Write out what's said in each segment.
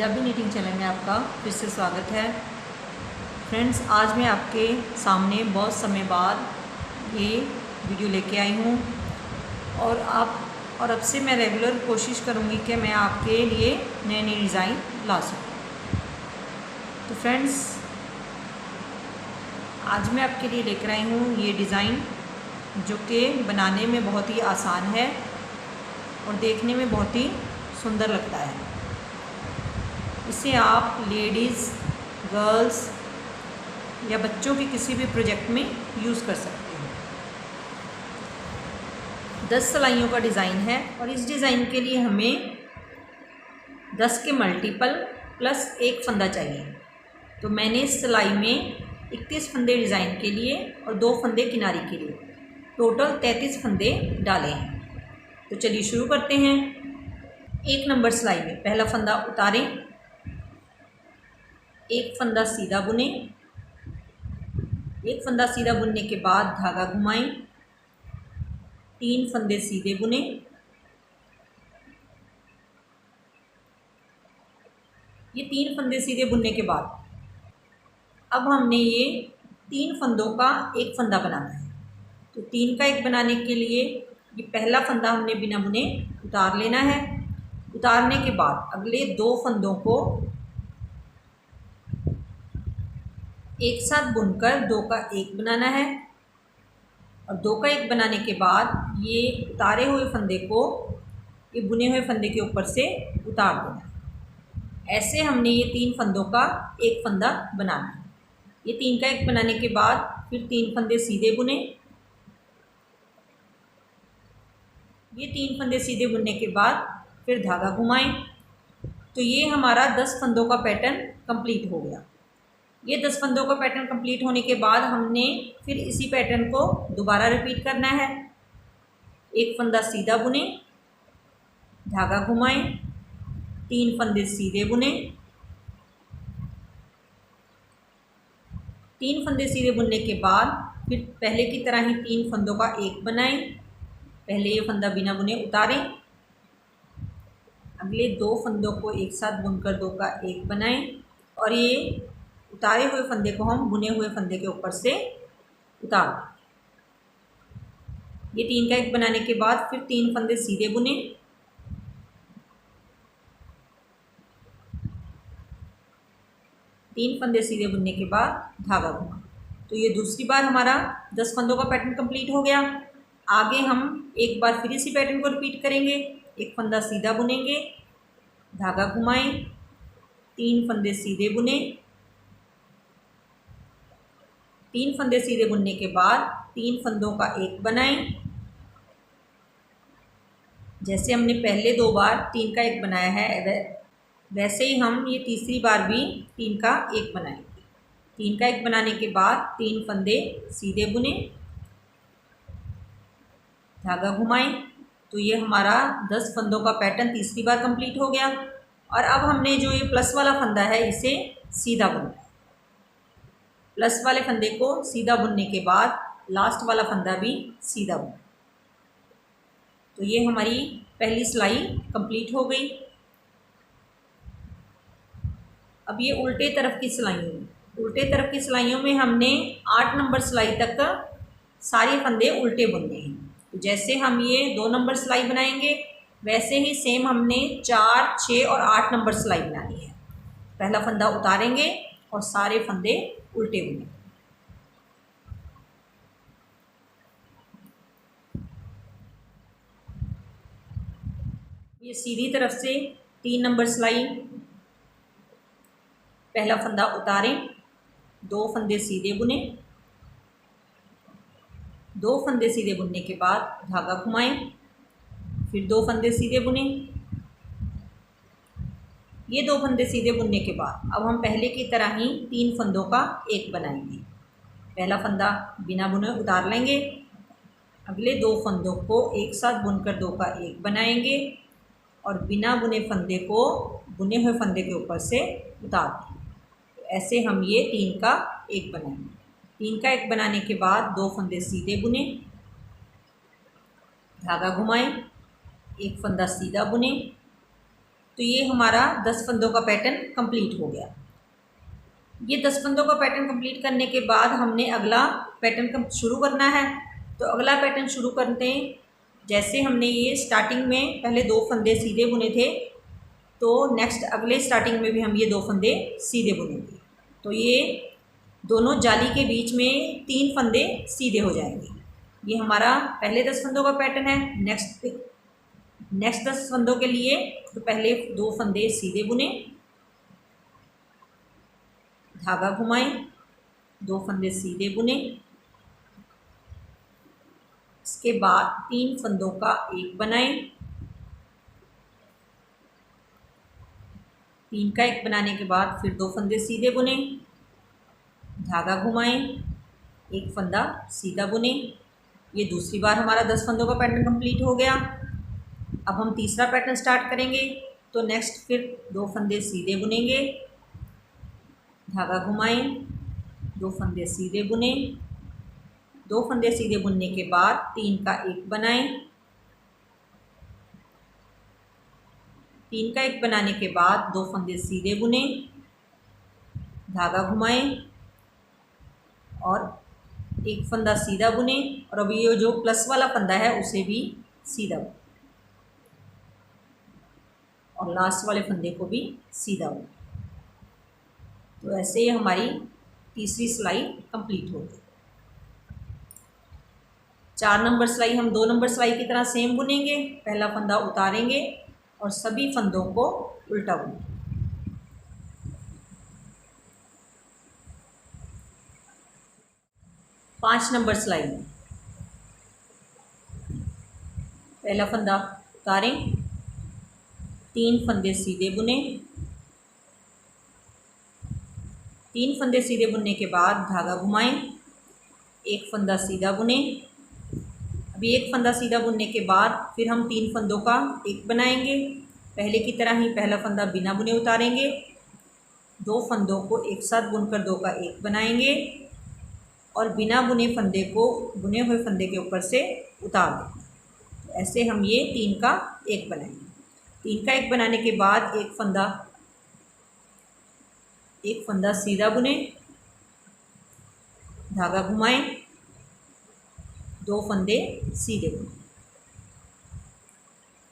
Punjabi knitting channel में आपका फिर से स्वागत है। फ्रेंड्स, आज मैं आपके सामने बहुत समय बाद ये वीडियो लेके आई हूँ और अब से मैं रेगुलर कोशिश करूँगी कि मैं आपके लिए नए नए डिज़ाइन ला सकूँ। तो फ्रेंड्स, आज मैं आपके लिए लेकर आई हूँ ये डिज़ाइन जो कि बनाने में बहुत ही आसान है और देखने में बहुत ही सुंदर लगता है। इसे आप लेडीज़, गर्ल्स या बच्चों के किसी भी प्रोजेक्ट में यूज़ कर सकते हैं। 10 सिलाइयों का डिज़ाइन है और इस डिज़ाइन के लिए हमें 10 के मल्टीपल प्लस एक फंदा चाहिए। तो मैंने इस सिलाई में 31 फंदे डिज़ाइन के लिए और 2 फंदे किनारी के लिए टोटल 33 फंदे डाले हैं। तो चलिए शुरू करते हैं। 1 नंबर सिलाई में पहला फंदा उतारें, एक फंदा सीधा बुने, एक फंदा सीधा बुनने के बाद धागा घुमाएं, 3 फंदे सीधे बुने, ये 3 फंदे सीधे बुनने के बाद अब हमने ये 3 फंदों का एक फंदा बनाना है। तो 3 का एक बनाने के लिए ये पहला फंदा हमने बिना बुने उतार लेना है। उतारने के बाद अगले 2 फंदों को एक साथ बुनकर 2 का एक बनाना है और 2 का एक बनाने के बाद ये उतारे हुए फंदे को ये बुने हुए फंदे के ऊपर से उतार देना है। ऐसे हमने ये 3 फंदों का एक फंदा बनाना है। ये 3 का एक बनाने के बाद फिर 3 फंदे सीधे बुने, ये 3 फंदे सीधे बुनने के बाद फिर धागा घुमाएं। तो ये हमारा 10 फंदों का पैटर्न कंप्लीट हो गया। ये 10 फंदों का पैटर्न कंप्लीट होने के बाद हमने फिर इसी पैटर्न को दोबारा रिपीट करना है। एक फंदा सीधा बुने, धागा घुमाएं, 3 फंदे सीधे बुने, 3 फंदे सीधे बुनने के बाद फिर पहले की तरह ही 3 फंदों का एक बनाएं। पहले ये फंदा बिना बुने उतारें, अगले 2 फंदों को एक साथ बुनकर 2 का एक बनाएं और ये उतारे हुए फंदे को हम बुने हुए फंदे के ऊपर से उतार दें। ये 3 का एक बनाने के बाद फिर 3 फंदे सीधे बुने, तीन फंदे सीधे बुनने के बाद धागा घुमा। तो ये दूसरी बार हमारा 10 फंदों का पैटर्न कंप्लीट हो गया। आगे हम एक बार फिर इसी पैटर्न को रिपीट करेंगे। एक फंदा सीधा बुनेंगे, धागा घुमाएं, 3 फंदे सीधे बुने, 3 फंदे सीधे बुनने के बाद 3 फंदों का एक बनाएं। जैसे हमने पहले 2 बार 3 का एक बनाया है वैसे ही हम ये तीसरी बार भी 3 का एक बनाएंगे। 3 का एक बनाने के बाद 3 फंदे सीधे बुने, धागा घुमाएं। तो ये हमारा 10 फंदों का पैटर्न तीसरी बार कंप्लीट हो गया। और अब हमने जो ये प्लस वाला फंदा है इसे सीधा बुनना है। प्लस वाले फंदे को सीधा बुनने के बाद लास्ट वाला फंदा भी सीधा बुना। तो ये हमारी पहली सिलाई कंप्लीट हो गई। अब ये उल्टे तरफ की सिलाइयों में हमने 8 नंबर सिलाई तक सारे फंदे उल्टे बुनने हैं। तो जैसे हम ये 2 नंबर सिलाई बनाएंगे वैसे ही सेम हमने 4, 6 और 8 नंबर सिलाई बनानी है। पहला फंदा उतारेंगे और सारे फंदे उल्टे बुने। ये सीधी तरफ से 3 नंबर सिलाई, पहला फंदा उतारें, 2 फंदे सीधे बुने, 2 फंदे सीधे बुनने के बाद धागा घुमाएं, फिर 2 फंदे सीधे बुने। ये 2 फंदे सीधे बुनने के बाद अब हम पहले की तरह ही 3 फंदों का एक बनाएंगे। पहला फंदा बिना बुने उतार लेंगे, अगले 2 फंदों को एक साथ बुनकर 2 का एक बनाएंगे और बिना बुने फंदे को बुने हुए फंदे के ऊपर से उतार देंगे। तो ऐसे हम ये 3 का एक बनाएंगे। 3 का एक बनाने के बाद 2 फंदे सीधे बुने, धागा घुमाएं, एक फंदा सीधा बुने, तो ये हमारा 10 फंदों का पैटर्न कंप्लीट हो गया। ये 10 फंदों का पैटर्न कंप्लीट करने के बाद हमने अगला पैटर्न शुरू करना है। तो अगला पैटर्न शुरू करते हैं। जैसे हमने ये स्टार्टिंग में पहले 2 फंदे सीधे बुने थे, तो नेक्स्ट अगले स्टार्टिंग में भी हम ये 2 फंदे सीधे बुनेंगे। तो ये दोनों जाली के बीच में 3 फंदे सीधे हो जाएंगे। ये हमारा पहले 10 फंदों का पैटर्न है। नेक्स्ट 10 फंदों के लिए तो पहले 2 फंदे सीधे बुने, धागा घुमाएं, 2 फंदे सीधे बुने, इसके बाद 3 फंदों का एक बनाएं, 3 का एक बनाने के बाद फिर 2 फंदे सीधे बुने, धागा घुमाएं, 1 फंदा सीधा बुने। ये दूसरी बार हमारा 10 फंदों का पैटर्न कंप्लीट हो गया। अब हम तीसरा पैटर्न स्टार्ट करेंगे। तो नेक्स्ट फिर 2 फंदे सीधे बुनेंगे, धागा घुमाएं, 2 फंदे सीधे बुने, 2 फंदे सीधे बुनने के बाद 3 का एक बनाएं, 3 का एक बनाने के बाद 2 फंदे सीधे बुने, धागा घुमाएं और 1 फंदा सीधा बुने। और अभी ये जो प्लस वाला फंदा है उसे भी सीधा बुने और लास्ट वाले फंदे को भी सीधा बुने। तो ऐसे ही हमारी तीसरी सिलाई कंप्लीट हो गई। 4 नंबर सिलाई हम 2 नंबर सिलाई की तरह सेम बुनेंगे। पहला फंदा उतारेंगे और सभी फंदों को उल्टा बुनेंगे। 5 नंबर सिलाई में पहला फंदा उतारें, 3 फंदे सीधे बुने, 3 फंदे सीधे बुनने के बाद धागा घुमाएं, 1 फंदा सीधा बुने। अभी 1 फंदा सीधा बुनने के बाद फिर हम 3 फंदों का एक बनाएंगे। पहले की तरह ही पहला फंदा बिना बुने उतारेंगे, 2 फंदों को एक साथ बुनकर 2 का एक बनाएंगे और बिना बुने फंदे को बुने हुए फंदे के ऊपर से उतार देंगे। तो ऐसे हम ये 3 का एक बनाएंगे। 3 का एक बनाने के बाद एक फंदा सीधा बुने, धागा घुमाएं, 2 फंदे सीधे बुने।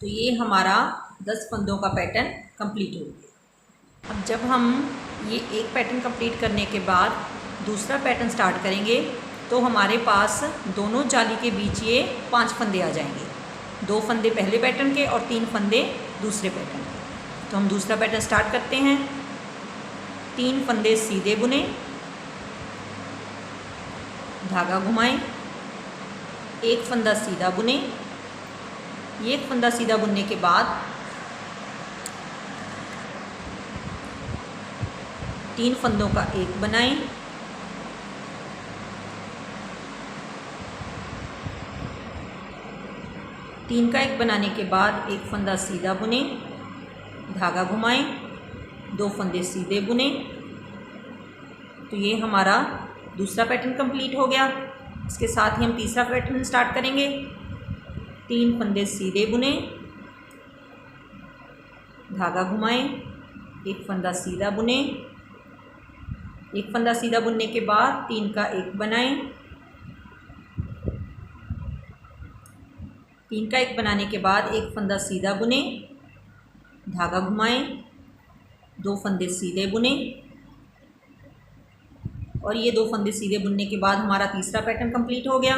तो ये हमारा 10 फंदों का पैटर्न कंप्लीट हो गया। अब जब हम ये एक पैटर्न कंप्लीट करने के बाद दूसरा पैटर्न स्टार्ट करेंगे तो हमारे पास दोनों जाली के बीच ये 5 फंदे आ जाएंगे। 2 फंदे पहले पैटर्न के और 3 फंदे दूसरे पैटर्न के। तो हम दूसरा पैटर्न स्टार्ट करते हैं। 3 फंदे सीधे बुने, धागा घुमाएं, 1 फंदा सीधा बुने। 1 फंदा सीधा बुनने के बाद 3 फंदों का एक बनाएं, 3 का एक बनाने के बाद 1 फंदा सीधा बुने, धागा घुमाएं, 2 फंदे सीधे बुने। तो ये हमारा दूसरा पैटर्न कंप्लीट हो गया। इसके साथ ही हम तीसरा पैटर्न स्टार्ट करेंगे। 3 फंदे सीधे बुने, धागा घुमाएं, 1 फंदा सीधा बुने। 1 फंदा सीधा बुनने के बाद 3 का एक बनाएं, 3 का एक बनाने के बाद 1 फंदा सीधा बुने, धागा घुमाएं, 2 फंदे सीधे बुने। और ये 2 फंदे सीधे बुनने के बाद हमारा तीसरा पैटर्न कंप्लीट हो गया।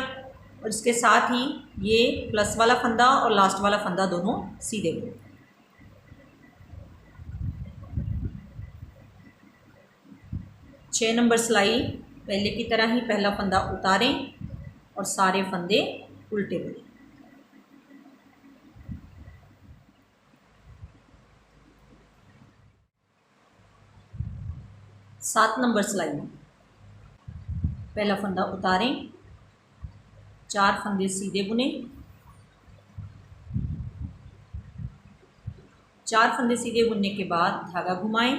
और इसके साथ ही ये प्लस वाला फंदा और लास्ट वाला फंदा दोनों सीधे बुने। छः नंबर सिलाई पहले की तरह ही पहला फंदा उतारें और सारे फंदे उल्टे बुनें। 7 नंबर सिलाई में पहला फंदा उतारें, 4 फंदे सीधे बुने, 4 फंदे सीधे बुनने के बाद धागा घुमाएं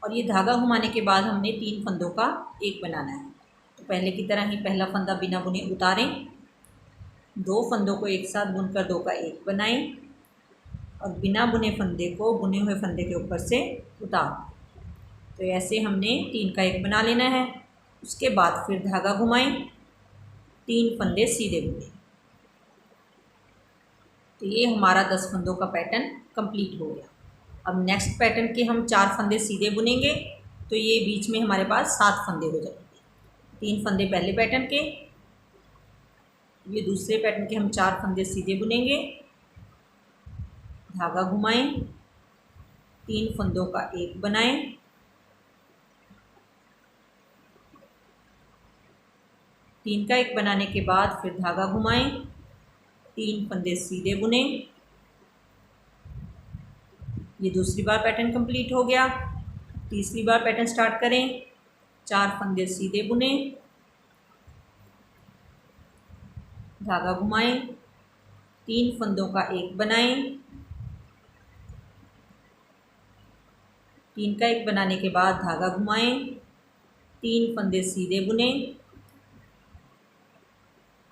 और ये धागा घुमाने के बाद हमने 3 फंदों का एक बनाना है। तो पहले की तरह ही पहला फंदा बिना बुने उतारें, 2 फंदों को एक साथ बुनकर 2 का एक बनाएं, और बिना बुने फंदे को बुने हुए फंदे के ऊपर से उतार। तो ऐसे हमने 3 का एक बना लेना है। उसके बाद फिर धागा घुमाएं, 3 फंदे सीधे बुने। तो ये हमारा 10 फंदों का पैटर्न कंप्लीट हो गया। अब नेक्स्ट पैटर्न के हम 4 फंदे सीधे बुनेंगे, तो ये बीच में हमारे पास 7 फंदे हो जाएंगे। 3 फंदे पहले पैटर्न के, ये दूसरे पैटर्न के हम 4 फंदे सीधे बुनेंगे, धागा घुमाएं, 3 फंदों का एक बनाएं, तीन का एक बनाने के बाद फिर धागा घुमाएं, 3 फंदे सीधे बुने। ये दूसरी बार पैटर्न कंप्लीट हो गया। तीसरी बार पैटर्न स्टार्ट करें, 4 फंदे सीधे बुने, धागा घुमाएं, 3 फंदों का एक बनाएं, 3 का एक बनाने के बाद धागा घुमाएं, 3 फंदे सीधे बुने।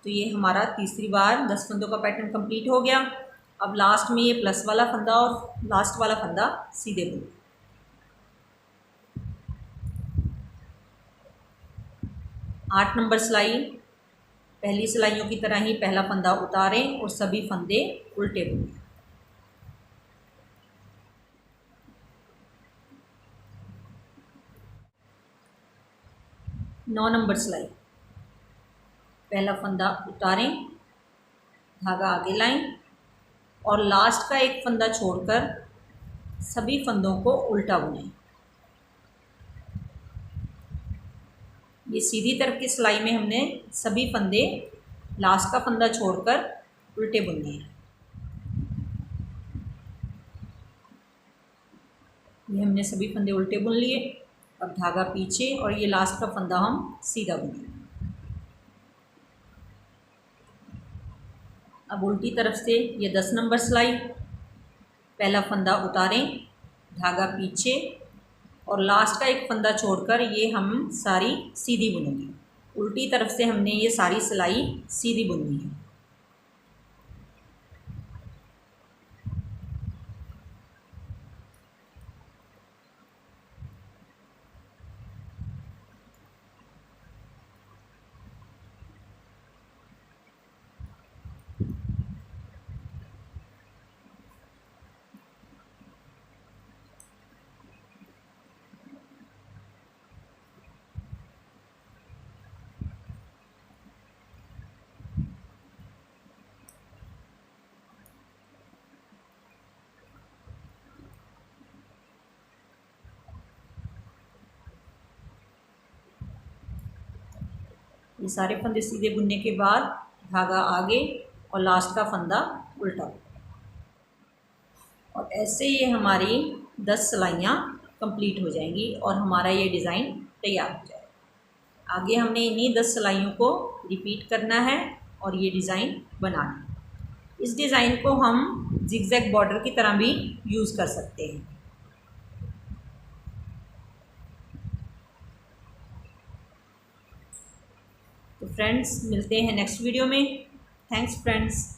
तो ये हमारा तीसरी बार 10 फंदों का पैटर्न कंप्लीट हो गया। अब लास्ट में ये प्लस वाला फंदा और लास्ट वाला फंदा सीधे बुने। आठ नंबर सिलाई, पहली सिलाइयों की तरह ही पहला फंदा उतारें और सभी फंदे उल्टे बुनें। 9 नंबर सिलाई, पहला फंदा उतारें, धागा आगे लाएं और लास्ट का एक फंदा छोड़कर सभी फंदों को उल्टा बुनें। ये सीधी तरफ की सिलाई में हमने सभी फंदे लास्ट का फंदा छोड़कर उल्टे बुनने हैं। ये हमने सभी फंदे उल्टे बुन लिए। अब धागा पीछे और ये लास्ट का फंदा हम सीधा बुनेंगे। अब उल्टी तरफ से ये 10 नंबर सिलाई, पहला फंदा उतारें, धागा पीछे और लास्ट का एक फंदा छोड़कर ये हम सारी सीधी बुनेंगे। उल्टी तरफ से हमने ये सारी सिलाई सीधी बुननी है। ये सारे फंदे सीधे बुनने के बाद धागा आगे और लास्ट का फंदा उल्टा, और ऐसे ये हमारी 10 सिलाइयाँ कंप्लीट हो जाएंगी और हमारा ये डिज़ाइन तैयार हो जाएगा। आगे हमने इन्हीं 10 सिलाइयों को रिपीट करना है और ये डिज़ाइन बनाना है। इस डिज़ाइन को हम जिगजैग बॉर्डर की तरह भी यूज़ कर सकते हैं। तो फ्रेंड्स, मिलते हैं नेक्स्ट वीडियो में। Thanks friends.